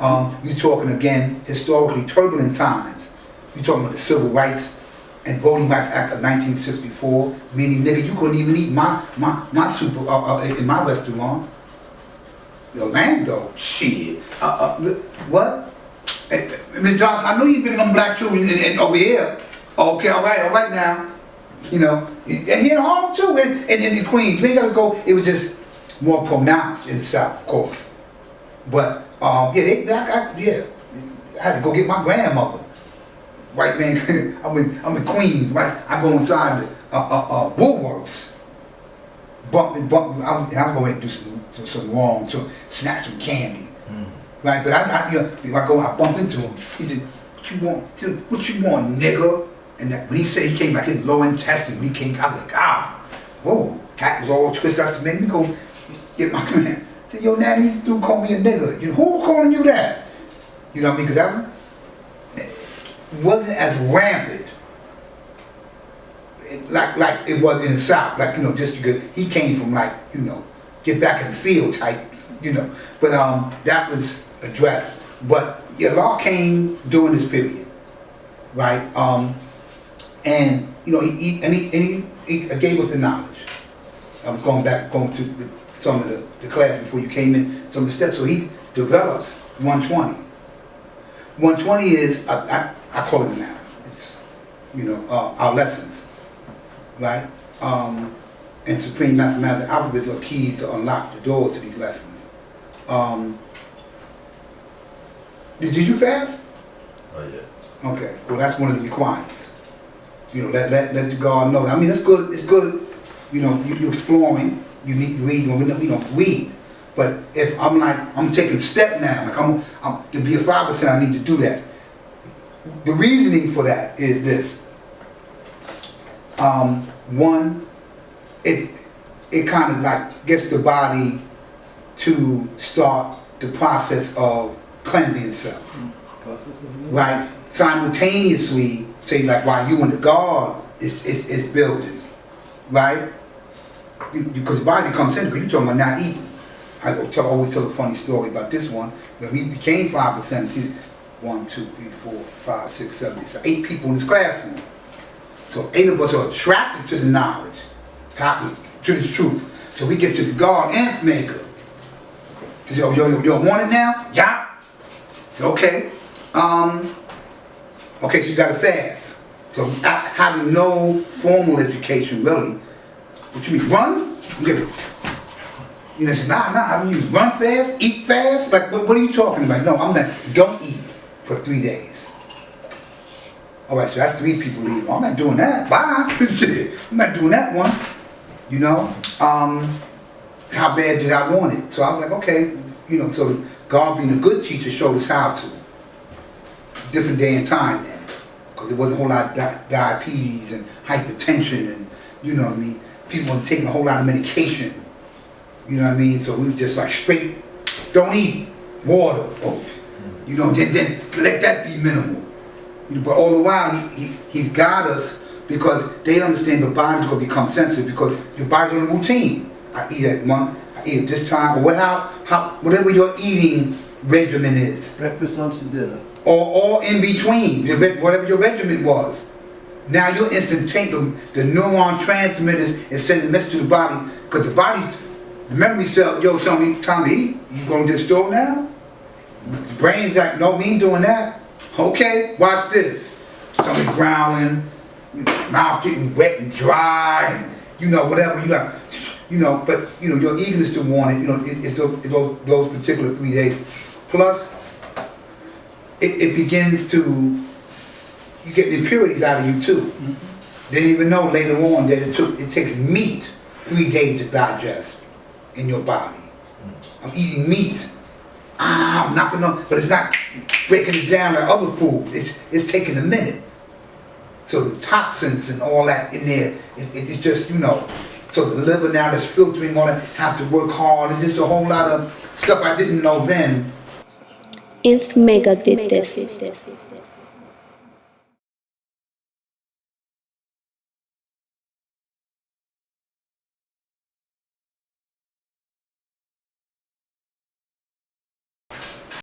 You're talking again, historically turbulent times. You're talking about the Civil Rights and Voting Rights Act of 1964, meaning, nigga, you couldn't even eat my super in my restaurant. Orlando, shit. What? Ms. Johnson, I know you've been on black children over here. Okay, all right now. You know, and here in Harlem too, and in Queens. You ain't gotta go. It was just more pronounced in the South, of course. But yeah, I had to go get my grandmother. White man, I'm in Queens, right? I go inside the Woolworths, bumping. I'm going to do some wrong, so snatch some candy, right? But I bump into him. He said, "What you want? He said, what you want, nigga?" And when he said he came back, his low intestine. When he came, I was like, whoa, hat was all twisted. I said, man, let me go get my man. I said, yo, now these dude called me a nigga. You know, who calling you that? You know what I mean? Because that wasn't as rampant like it was in the South. Like, you know, just because he came from, like, you know, get back in the field type, you know. But that was addressed. But yeah, law came during this period, right? And you know, he gave us the knowledge. I was going to some of the class before you came in, some of the steps. So he develops 120. 120 is I call it now. It's, you know, our lessons, right? And supreme mathematical alphabets are keys to unlock the doors to these lessons. Did you fast? Oh yeah. Okay. Well, that's one of the requirements. You know, let the God know. I mean, it's good. It's good. You know, you're exploring. You need to read. We don't read. But if I'm taking a step now. Like I'm to be a 5%, I need to do that. The reasoning for that is this. One, it kind of like gets the body to start the process of cleansing itself. Right? Simultaneously, say like while you in the guard is building, right? Because the body comes in, because you're talking about not eating. I always tell a funny story about this one. When we became 5%, see, 1, 2, 3, 4, 5, 6, 7, 8 people in this classroom. So 8 of us are attracted to the knowledge, to the truth. So we get to the guard and maker. So yo, want it now? Yeah. So okay. Okay, so you gotta fast. So having no formal education really, what you mean, run? You know, nah, I mean, run fast, eat fast? Like, what are you talking about? No, I'm not, don't eat for 3 days. All right, so that's 3 people leaving. I'm not doing that, bye. I'm not doing that one. You know, how bad did I want it? So I was like, okay, you know, so God being a good teacher showed us how to. Different day and time then, because there wasn't a whole lot of diabetes and hypertension and, you know what I mean, people were taking a whole lot of medication, you know what I mean, so we were just like straight, don't eat, water, you know, then let that be minimal. You know, but all the while, he's got us because they understand the body's going to become sensitive because your body's on a routine. I eat at 1, I eat at this time, or whatever your eating regimen is. Breakfast, lunch, and dinner. Or in between, whatever your regimen was. Now you're instantaneous, the neuron transmitters is sending a message to the body, because the memory cell, yo, time to eat, you going to the store now? The brain's like, no, we ain't doing that. Okay, watch this. Stomach growling, mouth getting wet and dry, and you know, whatever, you got, you know, but you know, your eagerness to want it, you know, it's those particular 3 days. Plus, it begins to, you get the impurities out of you too. Mm-hmm. Didn't even know later on that it takes meat 3 days to digest in your body. I'm eating meat. I'm not gonna, but it's not breaking it down like other foods. It's taking a minute. So the toxins and all that in there, it's just, you know, so the liver now that's filtering all that has to work hard. It's just a whole lot of stuff I didn't know then. If Mecca did this.